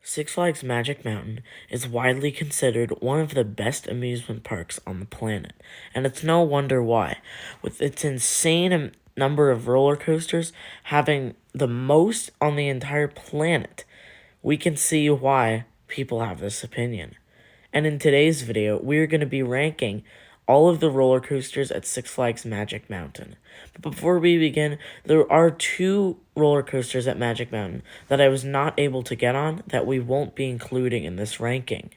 Six Flags Magic Mountain is widely considered one of the best amusement parks on the planet, and it's no wonder why. With its insane number of roller coasters, having the most on the entire planet, we can see why people have this opinion. And in today's video, we're going to be ranking all of the roller coasters at Six Flags Magic Mountain. But before we begin, there are two roller coasters at Magic Mountain that I was not able to get on that we won't be including in this ranking.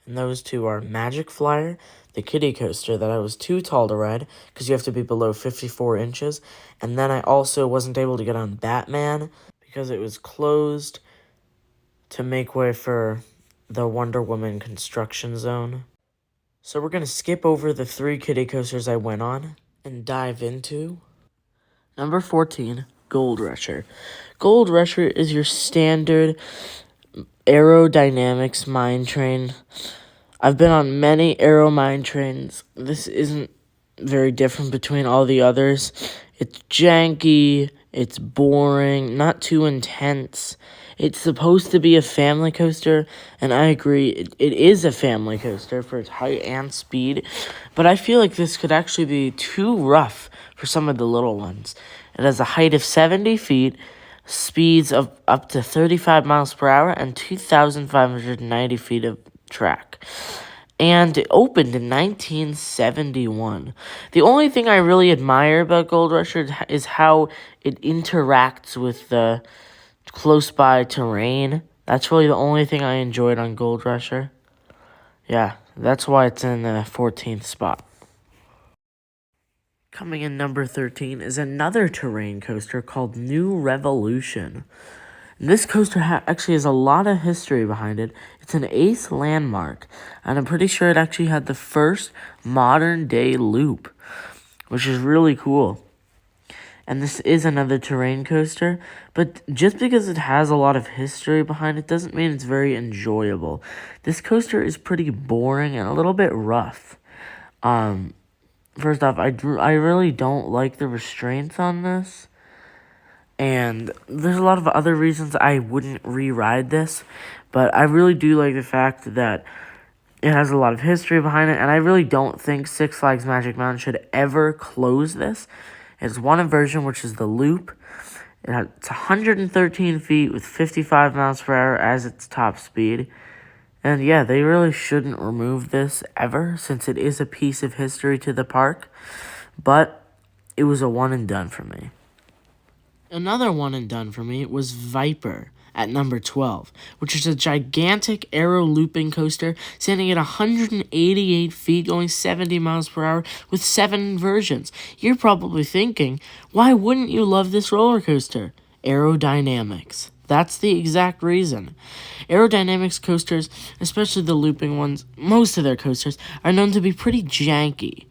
And those two are Magic Flyer, the kiddie coaster that I was too tall to ride because you have to be below 54 inches. And then I also wasn't able to get on Batman because it was closed to make way for the Wonder Woman construction zone. So we're going to skip over the three kiddie coasters I went on and dive into number 14, Gold Rusher. Gold Rusher is your standard aerodynamics mine train. I've been on many aero mine trains. This isn't very different between all the others. It's janky, it's boring, not too intense. It's supposed to be a family coaster, and I agree, it is a family coaster for its height and speed, but I feel like this could actually be too rough for some of the little ones. It has a height of 70 feet, speeds of up to 35 miles per hour, and 2,590 feet of track. And it opened in 1971. The only thing I really admire about Gold Rusher is how it interacts with the close by terrain. That's really the only thing I enjoyed on Gold Rusher. Yeah, that's why it's in the 14th spot. Coming in number 13 is another terrain coaster called New Revolution. This coaster actually has a lot of history behind it. It's an ace landmark, and I'm pretty sure it actually had the first modern-day loop, which is really cool. And this is another terrain coaster, but just because it has a lot of history behind it doesn't mean it's very enjoyable. This coaster is pretty boring and a little bit rough. First off, I really don't like the restraints on this. And there's a lot of other reasons I wouldn't re-ride this, but I really do like the fact that it has a lot of history behind it, and I really don't think Six Flags Magic Mountain should ever close this. It's one version, which is the loop. It's 113 feet with 55 miles per hour as its top speed. And yeah, they really shouldn't remove this ever, since it is a piece of history to the park. But it was a one and done for me. Another one and done for me was Viper at number 12, which is a gigantic aero looping coaster standing at 188 feet going 70 miles per hour with 7 versions. You're probably thinking, why wouldn't you love this roller coaster? Aerodynamics. That's the exact reason. Aerodynamics coasters, especially the looping ones, most of their coasters, are known to be pretty janky.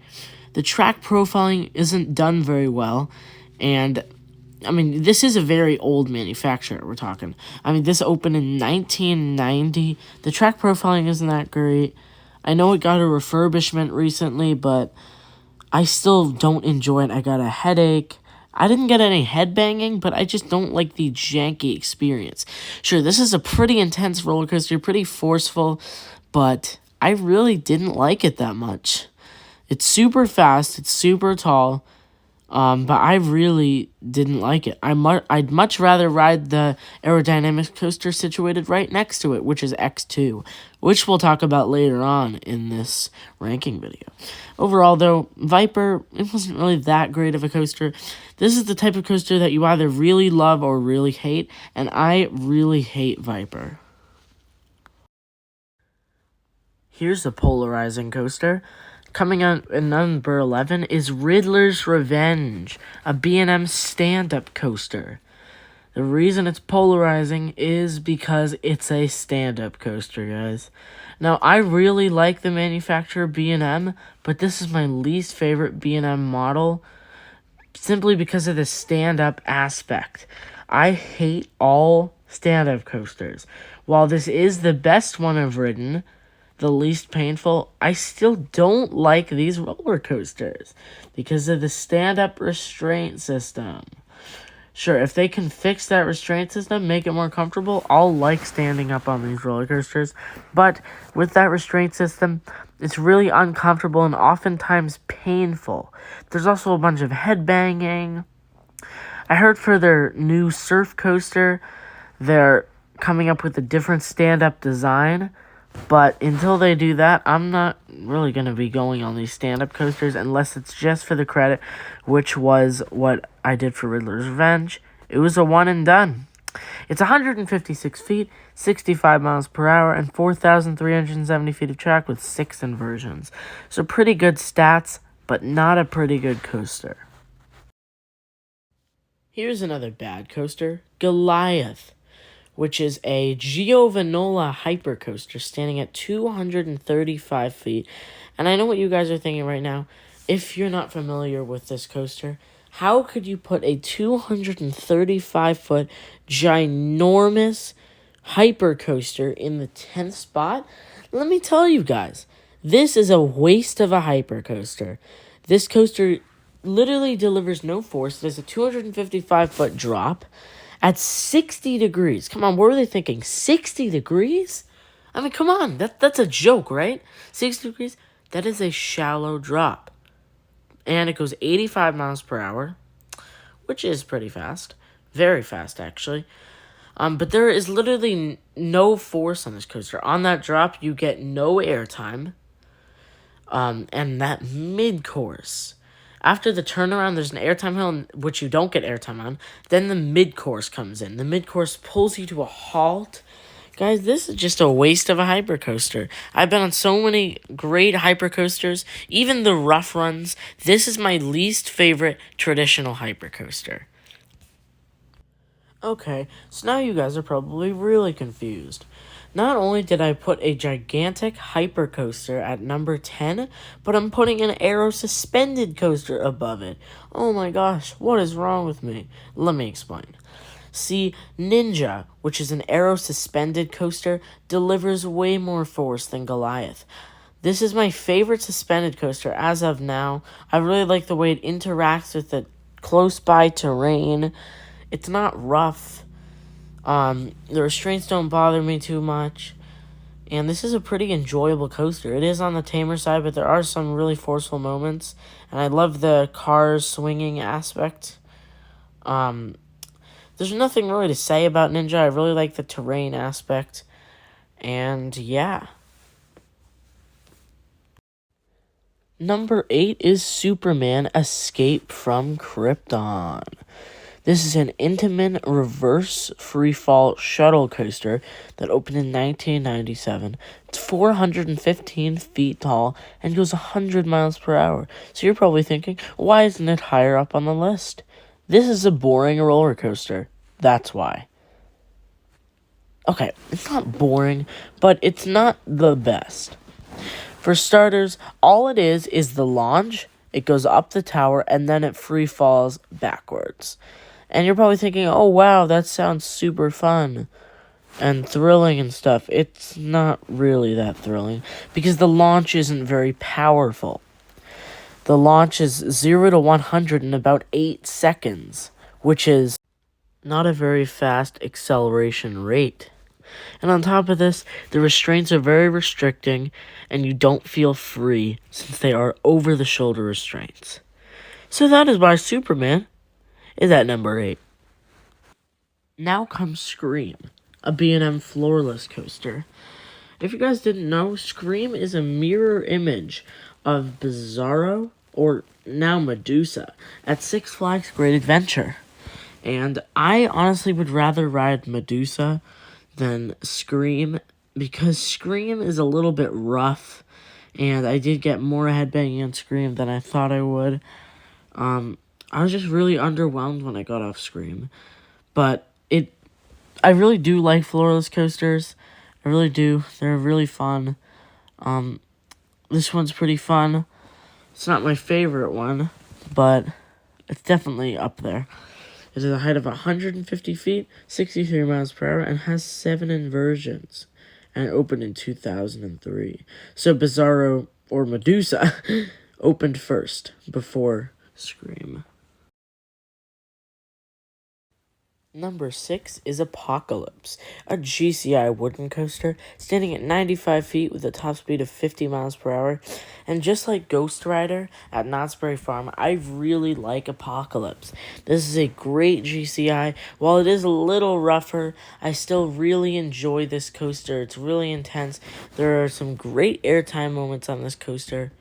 The track profiling isn't done very well, and I mean, this is a very old manufacturer we're talking. I mean, this opened in 1990. The track profiling isn't that great. I know it got a refurbishment recently, but I still don't enjoy it. I got a headache. I didn't get any headbanging, but I just don't like the janky experience. Sure, this is a pretty intense roller coaster, pretty forceful, but I really didn't like it that much. It's super fast, it's super tall, but I really didn't like it. I'd much rather ride the aerodynamics coaster situated right next to it, which is X2, which we'll talk about later on in this ranking video. Overall, though, Viper, it wasn't really that great of a coaster. This is the type of coaster that you either really love or really hate, and I really hate Viper. Here's a polarizing coaster. Coming out at number 11 is Riddler's Revenge, a B&M stand-up coaster. The reason it's polarizing is because it's a stand-up coaster, guys. Now, I really like the manufacturer B&M, but this is my least favorite B&M model simply because of the stand-up aspect. I hate all stand-up coasters. While this is the best one I've ridden, the least painful, I still don't like these roller coasters because of the stand-up restraint system. Sure, if they can fix that restraint system, make it more comfortable, I'll like standing up on these roller coasters. But with that restraint system, it's really uncomfortable and oftentimes painful. There's also a bunch of headbanging. I heard for their new surf coaster, they're coming up with a different stand-up design. But until they do that, I'm not really going to be going on these stand-up coasters unless it's just for the credit, which was what I did for Riddler's Revenge. It was a one and done. It's 156 feet, 65 miles per hour, and 4,370 feet of track with 6 inversions. So pretty good stats, but not a pretty good coaster. Here's another bad coaster, Goliath, which is a Giovanola hypercoaster standing at 235 feet. And I know what you guys are thinking right now. If you're not familiar with this coaster, how could you put a 235-foot ginormous hypercoaster in the 10th spot? Let me tell you guys, this is a waste of a hypercoaster. This coaster literally delivers no force. It is a 255-foot drop at 60 degrees. Come on, what were they thinking? 60 degrees? I mean, come on. That's a joke, right? 60 degrees? That is a shallow drop. And it goes 85 miles per hour, which is pretty fast. Very fast, actually. But there is literally no force on this coaster. On that drop, you get no airtime. And that mid-course, after the turnaround, there's an airtime hill, which you don't get airtime on. Then the mid-course comes in. The mid-course pulls you to a halt. Guys, this is just a waste of a hypercoaster. I've been on so many great hypercoasters, even the rough runs. This is my least favorite traditional hypercoaster. Okay, so now you guys are probably really confused. Not only did I put a gigantic hypercoaster at number 10, but I'm putting an aero suspended coaster above it. Oh my gosh, what is wrong with me? Let me explain. See, Ninja, which is an aero suspended coaster, delivers way more force than Goliath. This is my favorite suspended coaster as of now. I really like the way it interacts with the close by terrain. It's not rough. The restraints don't bother me too much. And this is a pretty enjoyable coaster. It is on the tamer side, but there are some really forceful moments. And I love the cars swinging aspect. There's nothing really to say about Ninja. I really like the terrain aspect. And yeah. Number 8 is Superman Escape from Krypton. This is an Intamin reverse freefall shuttle coaster that opened in 1997. It's 415 feet tall and goes 100 miles per hour. So you're probably thinking, why isn't it higher up on the list? This is a boring roller coaster. That's why. Okay, it's not boring, but it's not the best. For starters, all it is the launch. It goes up the tower, and then it free falls backwards. And you're probably thinking, oh, wow, that sounds super fun and thrilling and stuff. It's not really that thrilling because the launch isn't very powerful. The launch is 0 to 100 in about 8 seconds, which is not a very fast acceleration rate. And on top of this, the restraints are very restricting, and you don't feel free since they are over-the-shoulder restraints. So that is why Superman is at number 8. Now comes Scream, a B&M floorless coaster. If you guys didn't know, Scream is a mirror image of Bizarro, or now Medusa, at Six Flags Great Adventure. And I honestly would rather ride Medusa than Scream, because Scream is a little bit rough, and I did get more headbanging on Scream than I thought I would. I was just really underwhelmed when I got off Scream. But I really do like floorless coasters. I really do. They're really fun. This one's pretty fun. It's not my favorite one, but it's definitely up there. It has a height of 150 feet, 63 miles per hour, and has 7 inversions. And it opened in 2003. So Bizarro, or Medusa, opened first, before Scream. Number 6 is Apocalypse, a GCI wooden coaster standing at 95 feet with a top speed of 50 miles per hour. And just like Ghost Rider at Knott's Berry Farm, I really like Apocalypse. This is a great GCI. While it is a little rougher, I still really enjoy this coaster. It's really intense. There are some great airtime moments on this coaster.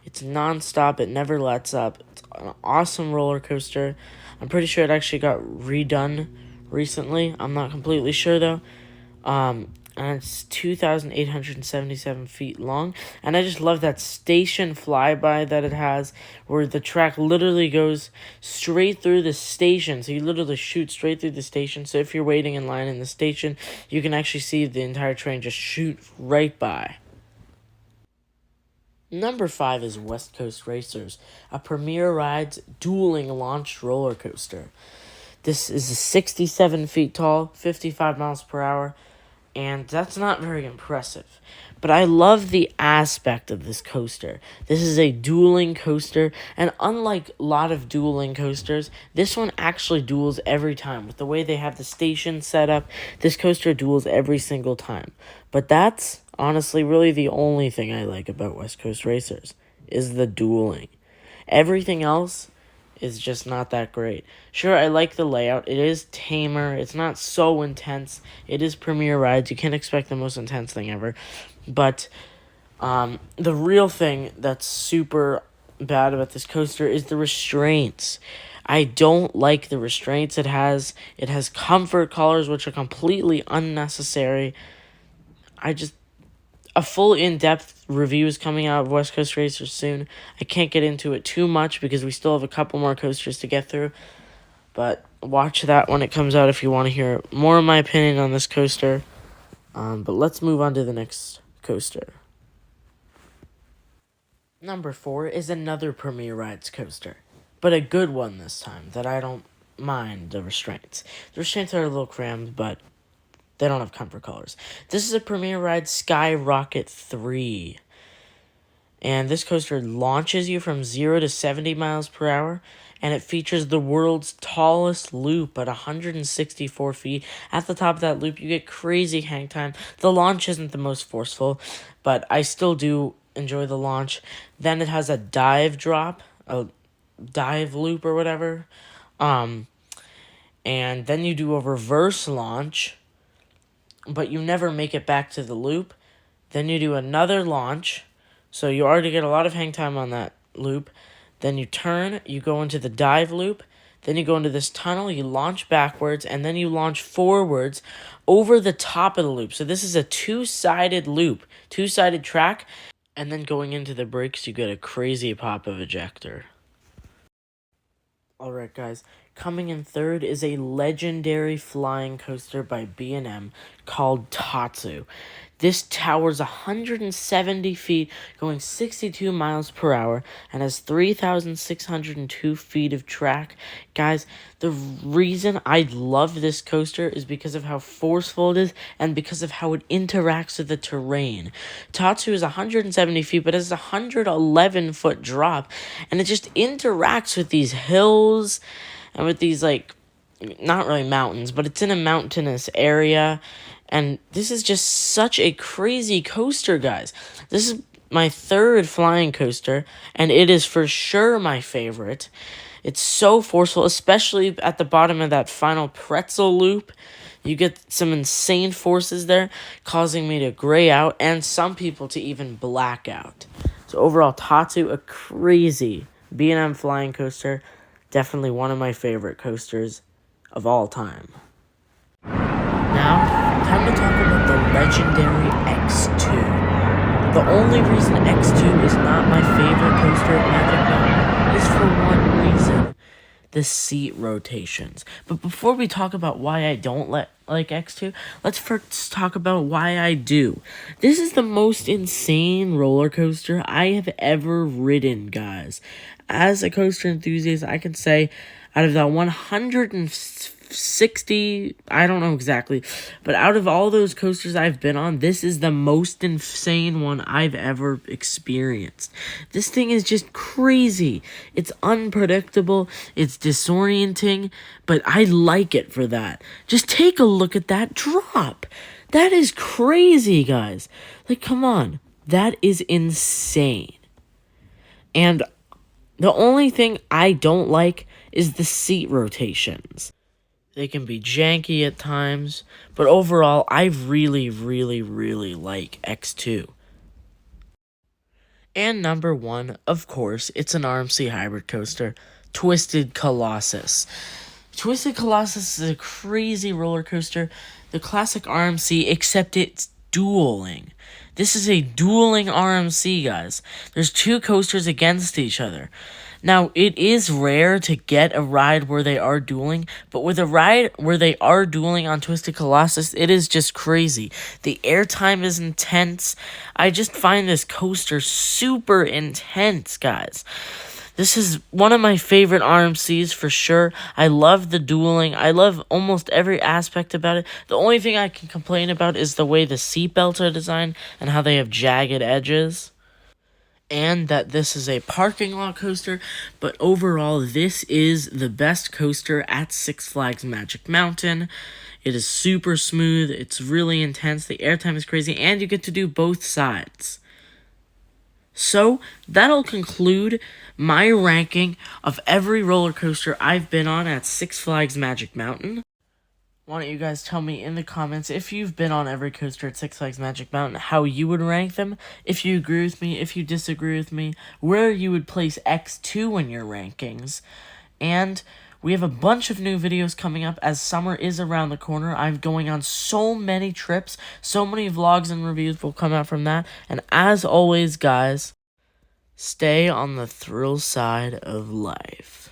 It's non-stop. It never lets up. It's an awesome roller coaster. I'm pretty sure it actually got redone recently. I'm not completely sure, though. And it's 2,877 feet long. And I just love that station flyby that it has, where the track literally goes straight through the station. So you literally shoot straight through the station. So if you're waiting in line in the station, you can actually see the entire train just shoot right by. Number 5 is West Coast Racers, a Premier Rides dueling launched roller coaster. This is 67 feet tall, 55 miles per hour, and that's not very impressive. But I love the aspect of this coaster. This is a dueling coaster, and unlike a lot of dueling coasters, this one actually duels every time. With the way they have the station set up, this coaster duels every single time. But that's honestly really the only thing I like about West Coast Racers, is the dueling. Everything else is just not that great. Sure, I like the layout. It is tamer. It's not so intense. It is Premier Rides. You can't expect the most intense thing ever. But the real thing that's super bad about this coaster is the restraints. I don't like the restraints it has. It has comfort collars, which are completely unnecessary. A full in-depth review is coming out of West Coast Racers soon. I can't get into it too much because we still have a couple more coasters to get through. But watch that when it comes out if you want to hear more of my opinion on this coaster. But let's move on to the next coaster. Number 4 is another Premier Rides coaster, but a good one this time that I don't mind the restraints. The restraints are a little crammed, but they don't have comfort colors. This is a Premier Ride Skyrocket 3. And this coaster launches you from 0 to 70 miles per hour. And it features the world's tallest loop at 164 feet. At the top of that loop, you get crazy hang time. The launch isn't the most forceful, but I still do enjoy the launch. Then it has a dive drop, a dive loop or whatever. And then you do a reverse launch, but you never make it back to the loop. Then you do another launch, so you already get a lot of hang time on that loop. Then you turn, you go into the dive loop, then you go into this tunnel, you launch backwards, and then you launch forwards over the top of the loop. So this is a two-sided loop, two-sided track, and then going into the brakes, you get a crazy pop of ejector. Alright guys, coming in third is a legendary flying coaster by B&M called Tatsu. This towers 170 feet, going 62 miles per hour, and has 3,602 feet of track. Guys, the reason I love this coaster is because of how forceful it is and because of how it interacts with the terrain. Tatsu is 170 feet, but it's a 111-foot drop, and it just interacts with these hills and with these, not really mountains, but it's in a mountainous area. And this is just such a crazy coaster, guys. This is my third flying coaster, and it is for sure my favorite. It's so forceful, especially at the bottom of that final pretzel loop. You get some insane forces there, causing me to gray out, and some people to even black out. So overall, Tatsu, a crazy B&M flying coaster. Definitely one of my favorite coasters of all time. Now, time to talk about the legendary X2. The only reason X2 is not my favorite coaster at Magic Mountain is for one reason: the seat rotations. But before we talk about why I don't like X2, let's first talk about why I do. This is the most insane roller coaster I have ever ridden, guys. As a coaster enthusiast, I can say out of that 60, I don't know exactly, but out of all those coasters I've been on, this is the most insane one I've ever experienced. This thing is just crazy. It's unpredictable, it's disorienting, but I like it for that. Just take a look at that drop. That is crazy, guys. Like, come on. That is insane. And the only thing I don't like is the seat rotations. They can be janky at times, but overall, I really, really, really like X2. And number 1, of course, it's an RMC hybrid coaster, Twisted Colossus. Twisted Colossus is a crazy roller coaster, the classic RMC, except it's dueling. This is a dueling RMC, guys. There's 2 coasters against each other. Now, it is rare to get a ride where they are dueling, but with a ride where they are dueling on Twisted Colossus, it is just crazy. The airtime is intense. I just find this coaster super intense, guys. This is one of my favorite RMCs for sure. I love the dueling. I love almost every aspect about it. The only thing I can complain about is the way the seatbelts are designed and how they have jagged edges. And that this is a parking lot coaster, but overall, this is the best coaster at Six Flags Magic Mountain. It is super smooth, it's really intense, the airtime is crazy, and you get to do both sides. So, that'll conclude my ranking of every roller coaster I've been on at Six Flags Magic Mountain. Why don't you guys tell me in the comments if you've been on every coaster at Six Flags Magic Mountain, how you would rank them, if you agree with me, if you disagree with me, where you would place X2 in your rankings. And we have a bunch of new videos coming up as summer is around the corner. I'm going on so many trips, so many vlogs and reviews will come out from that. And as always, guys, stay on the thrill side of life.